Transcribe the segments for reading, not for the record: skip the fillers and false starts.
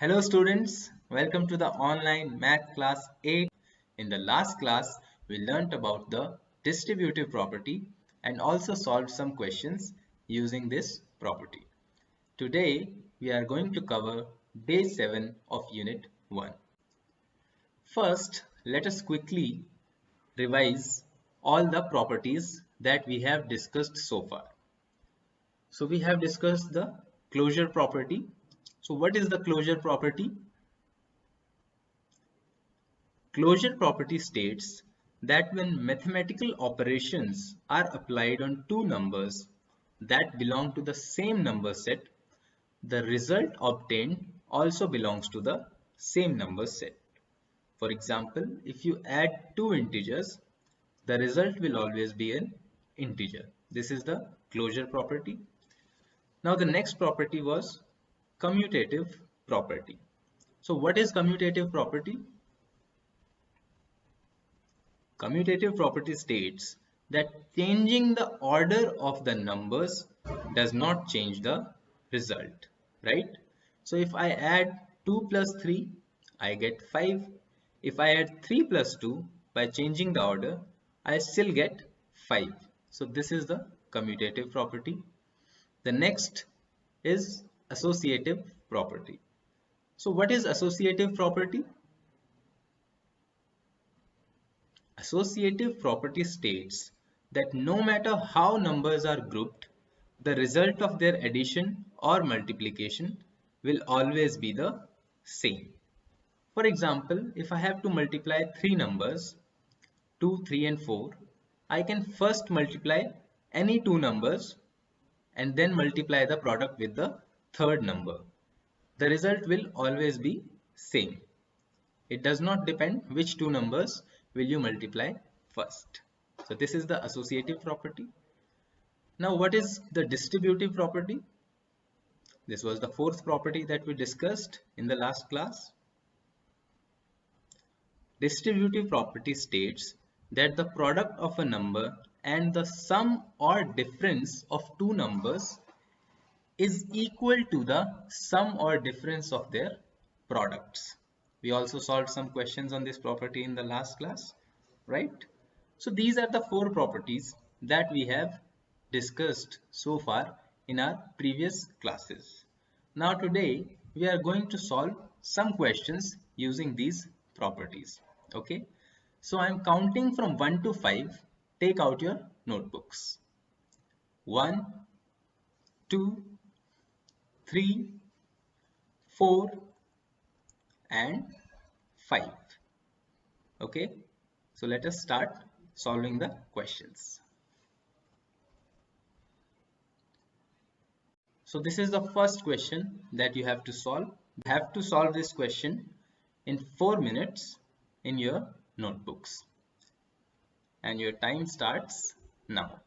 Hello students, welcome to the online math class 8. In the last class, we learnt about the distributive property and also solved some questions using this property. Today, we are going to cover day 7 of unit 1. First, let us quickly revise all the properties that we have discussed so far. So we have discussed the closure property. So what is the closure property? Closure property states that when mathematical operations are applied on two numbers that belong to the same number set, the result obtained also belongs to the same number set. For example, if you add two integers, the result will always be an integer. This is the closure property. Now the next property was commutative property. So what is commutative property? Commutative property states that changing the order of the numbers does not change the result, right? So if I add 2 plus 3, I get 5. If I add 3 plus 2, by changing the order, I still get 5. So this is the commutative property. The next is associative property. So what is associative property? Associative property states that no matter how numbers are grouped, the result of their addition or multiplication will always be the same. For example, if I have to multiply three numbers, 2, 3 and 4, I can first multiply any two numbers and then multiply the product with the third number. The result will always be same. It does not depend which two numbers will you multiply first. So this is the associative property. Now what is the distributive property? This was the fourth property that we discussed in the last class. Distributive property states that the product of a number and the sum or difference of two numbers is equal to the sum or difference of their products. We also solved some questions on this property in the last class, right? So these are the four properties that we have discussed so far in our previous classes. Now today we are going to solve some questions using these properties. Okay, so I'm counting from 1 to 5. Take out your notebooks. 1, 2, 3, 4 and 5. Okay, so let us start solving the questions. So this is the first question that you have to solve. You have to solve this question in 4 minutes in your notebooks, and your time starts now.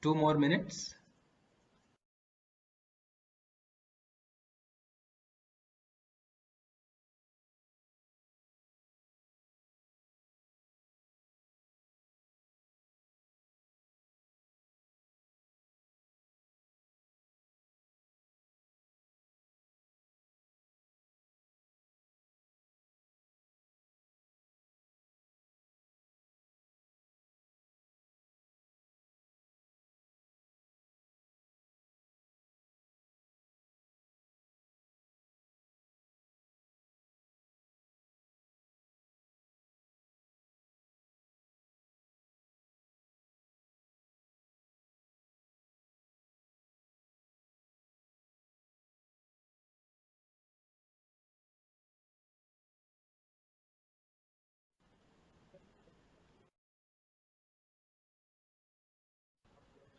2 more minutes.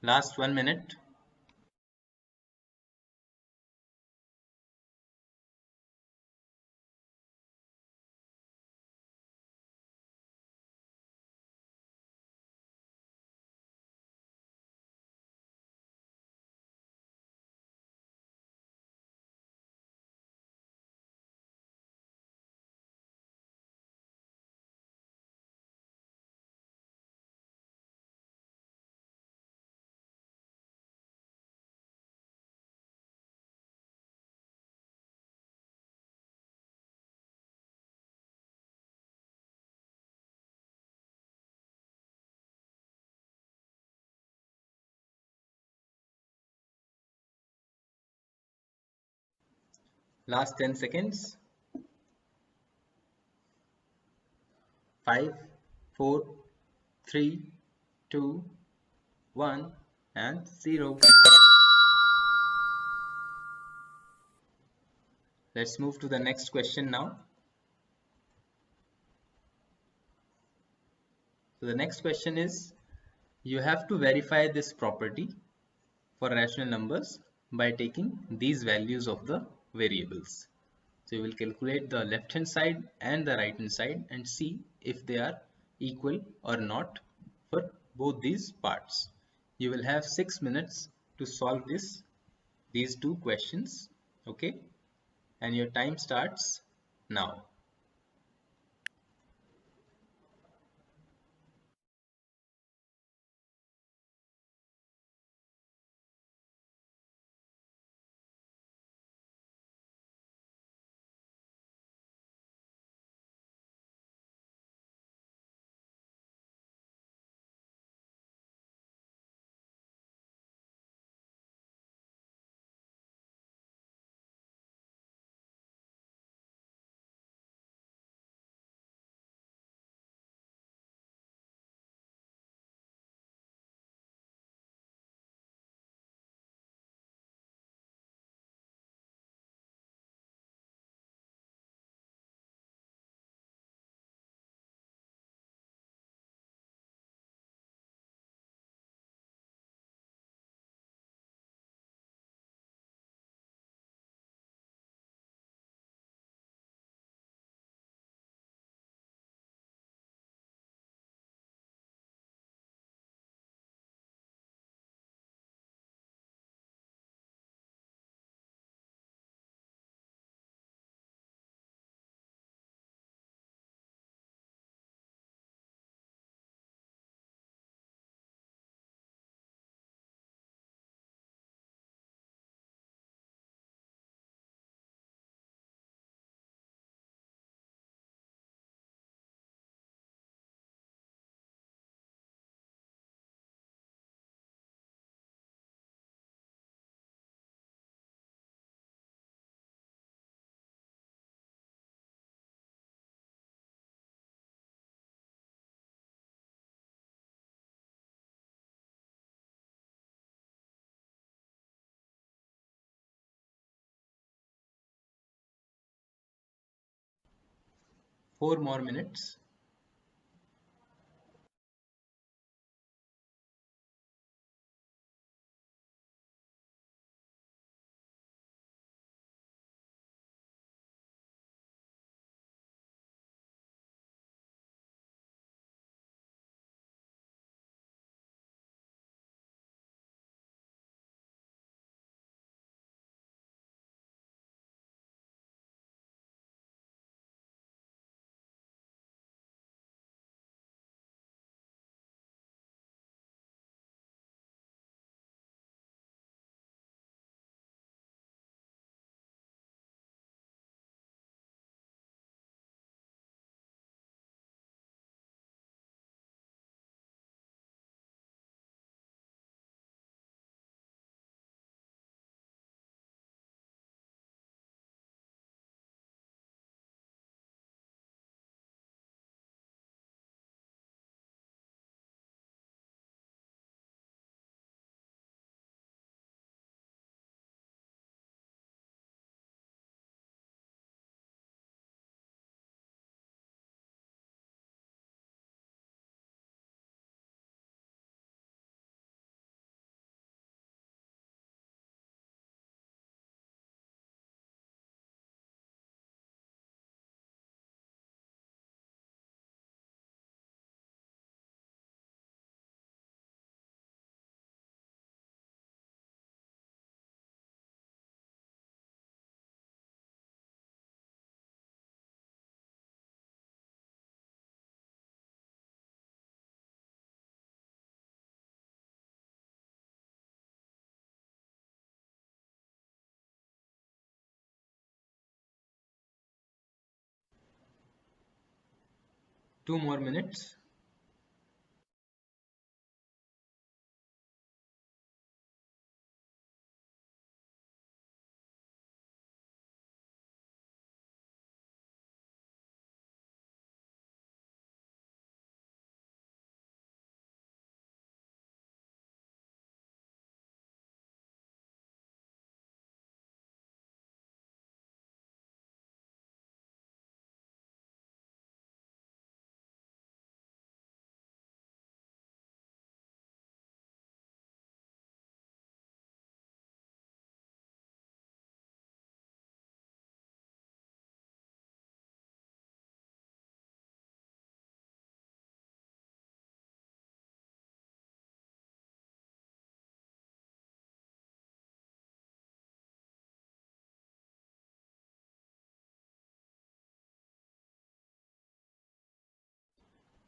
Last 1 minute. Last 10 seconds. 5, 4, 3, 2, 1 and 0. Let's move to the next question now. So the next question is, you have to verify this property for rational numbers by taking these values of the variables. So you will calculate the left hand side and the right hand side and see if they are equal or not for both these parts. You will have 6 minutes to solve these two questions, okay? And your time starts now. Four more minutes. 2 more minutes.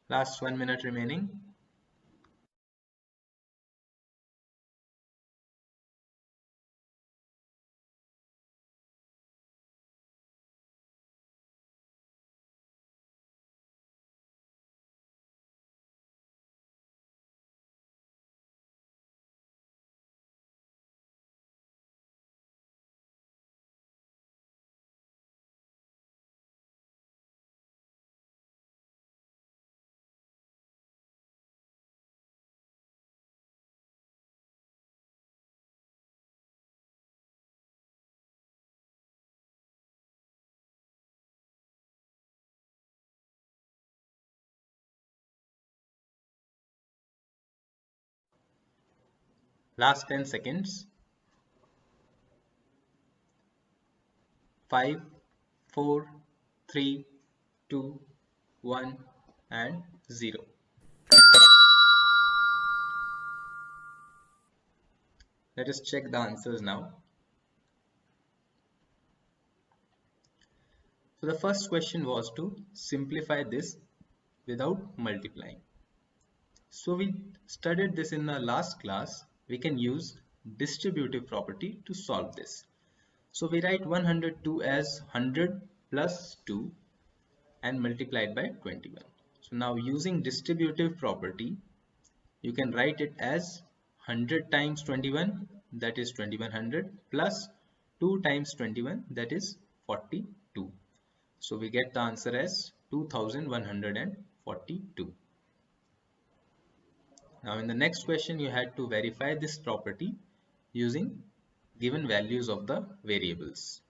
Last 1 minute remaining. Last 10 seconds. 5, 4, 3, 2, 1 and 0. Let us check the answers now. So the first question was to simplify this without multiplying. So we studied this in the last class. We can use distributive property to solve this. So we write 102 as 100 plus 2 and multiplied by 21. So now using distributive property, you can write it as 100 times 21, that is 2100, plus 2 times 21, that is 42. So we get the answer as 2142. Now in the next question, you had to verify this property using given values of the variables.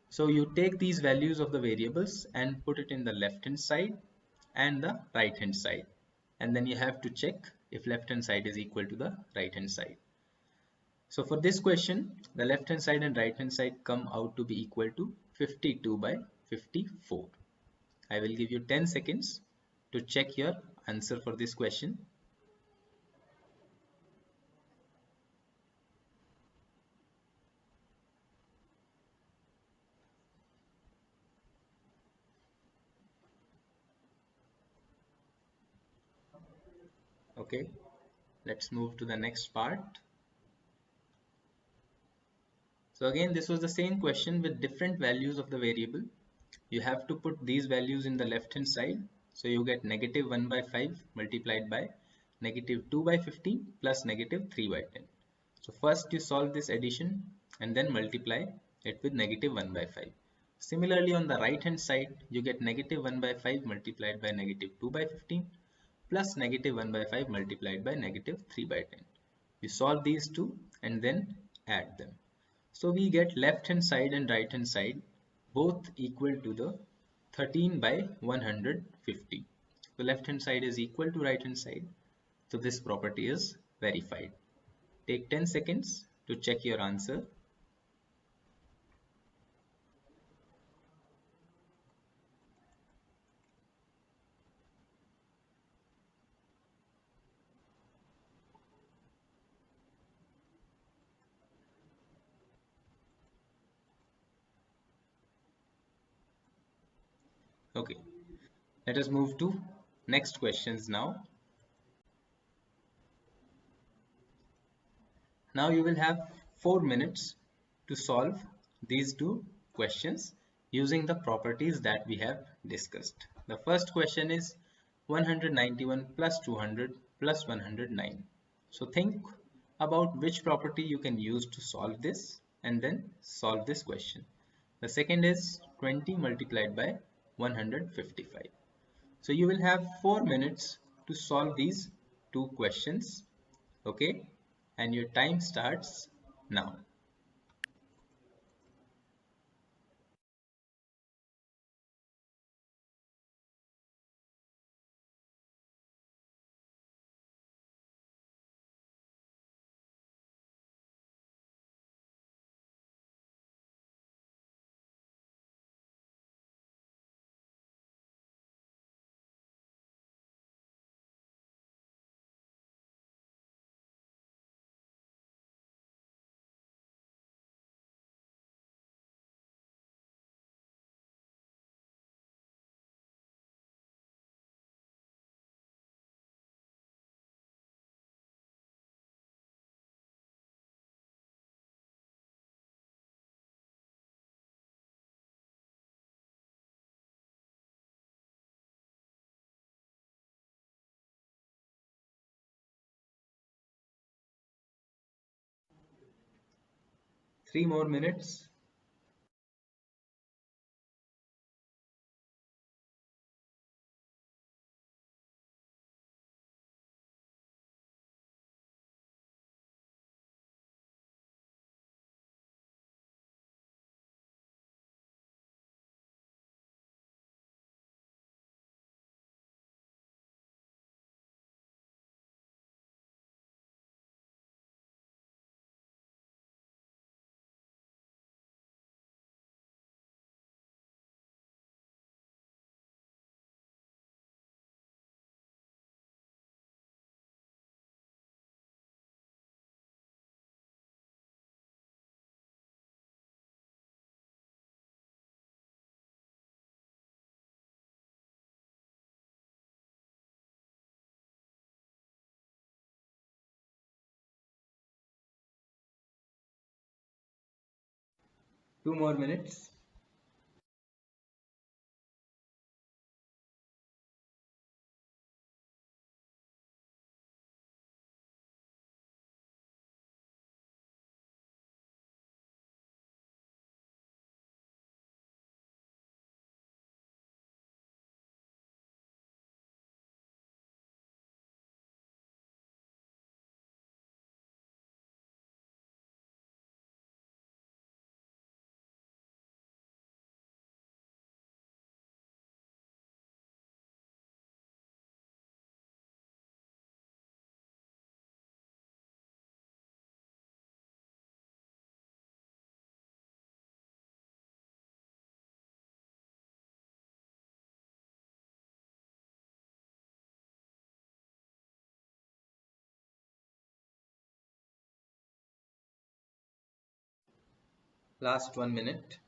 So you take these values of the variables and put it in the left hand side and the right hand side. And then you have to check if left hand side is equal to the right hand side. So for this question, the left hand side and right hand side come out to be equal to 52 by 54. I will give you 10 seconds to check your answer for this question. Okay, let's move to the next part. So again, this was the same question with different values of the variable. You have to put these values in the left hand side. So you get negative 1 by 5 multiplied by negative 2 by 15 plus negative 3 by 10. So first you solve this addition and then multiply it with negative 1 by 5. Similarly, on the right hand side, you get negative 1 by 5 multiplied by negative 2 by 15 plus negative 1 by 5 multiplied by negative 3 by 10. You solve these two and then add them. So we get left hand side and right hand side both equal to the 13 by 150. The left hand side is equal to right hand side. So this property is verified. Take 10 seconds to check your answer. Okay, let us move to next questions now. Now you will have 4 minutes to solve these two questions using the properties that we have discussed. The first question is 191 plus 200 plus 109. So think about which property you can use to solve this and then solve this question. The second is 20 multiplied by 155. So you will have 4 minutes to solve these two questions. Okay, and your time starts now. Three more minutes. Two more minutes. Last 1 minute.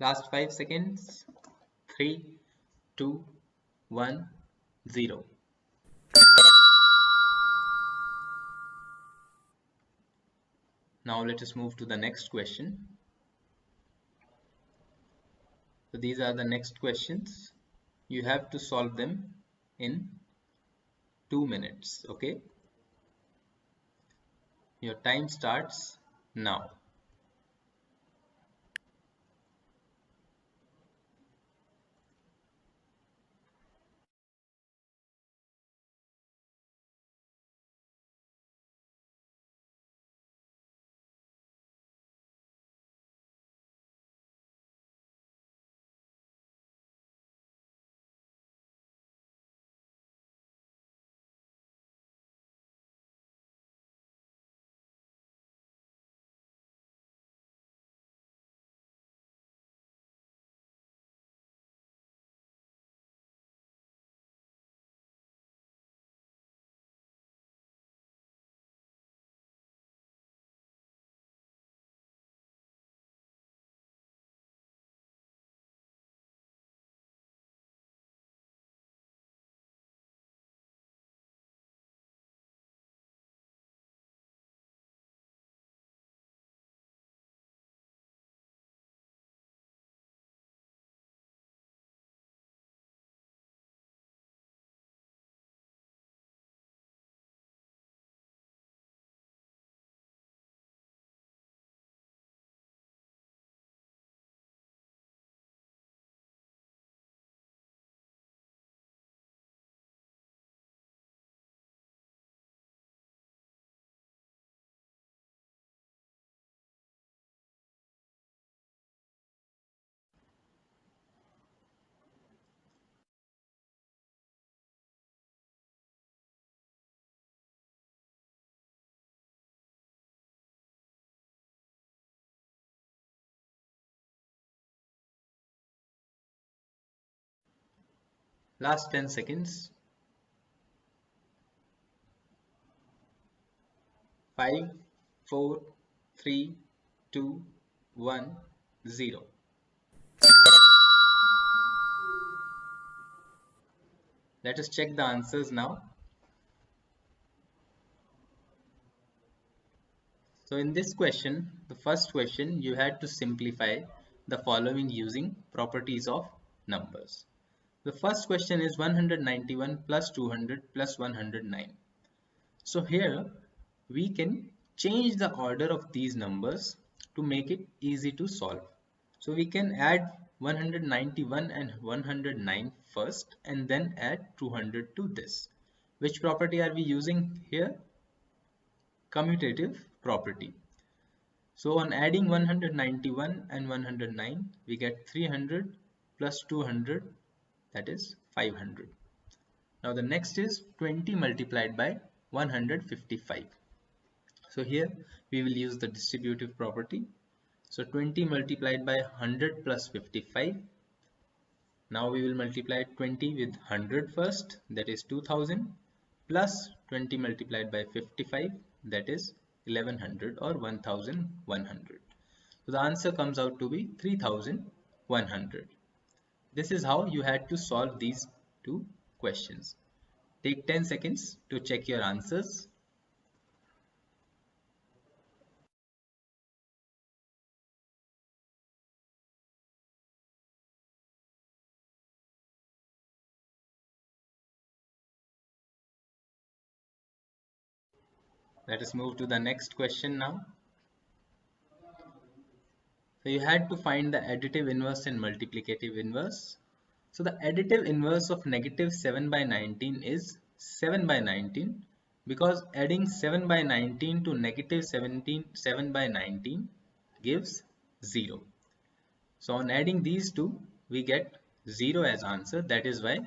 Last 5 seconds. 3, 2, 1, 0. Now let us move to the next question. So these are the next questions. You have to solve them in 2 minutes. Okay. Your time starts now. Last 10 seconds. 5, 4, 3, 2, 1, 0. Let us check the answers now. So in this question, the first question, you had to simplify the following using properties of numbers. The first question is 191 plus 200 plus 109. So here we can change the order of these numbers to make it easy to solve. So we can add 191 and 109 first and then add 200 to this. Which property are we using here? Commutative property. So on adding 191 and 109, we get 300 plus 200, that is 500. Now the next is 20 multiplied by 155. So here we will use the distributive property. So 20 multiplied by 100 plus 55. Now we will multiply 20 with 100 first, that is 2000, plus 20 multiplied by 55, that is 1100 or 1100. So the answer comes out to be 3100. This is how you had to solve these two questions. Take 10 seconds to check your answers. Let us move to the next question now. So you had to find the additive inverse and multiplicative inverse. So the additive inverse of negative 7 by 19 is 7 by 19, because adding 7 by 19 to negative 7 by 19 gives 0. So on adding these two, we get 0 as answer. That is why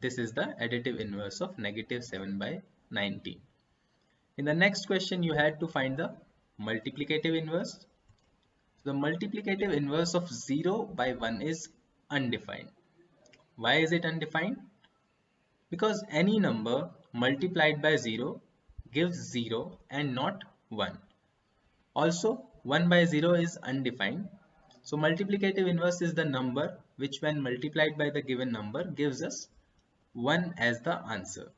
this is the additive inverse of negative 7 by 19. In the next question, you had to find the multiplicative inverse. The multiplicative inverse of 0 by 1 is undefined. Why is it undefined? Because any number multiplied by 0 gives 0 and not 1. Also, 1 by 0 is undefined. So multiplicative inverse is the number which when multiplied by the given number gives us 1 as the answer.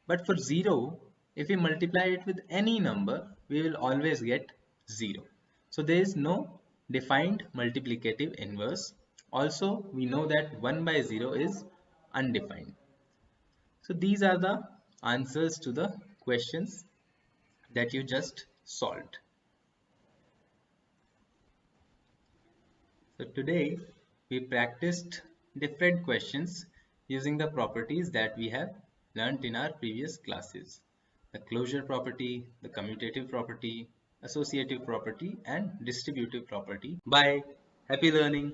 But for 0, if we multiply it with any number, we will always get 0. So there is no defined multiplicative inverse. Also, we know that 1 by 0 is undefined. So these are the answers to the questions that you just solved. So today we practiced different questions using the properties that we have learned in our previous classes. The closure property, the commutative property, associative property and distributive property. Bye. Happy learning.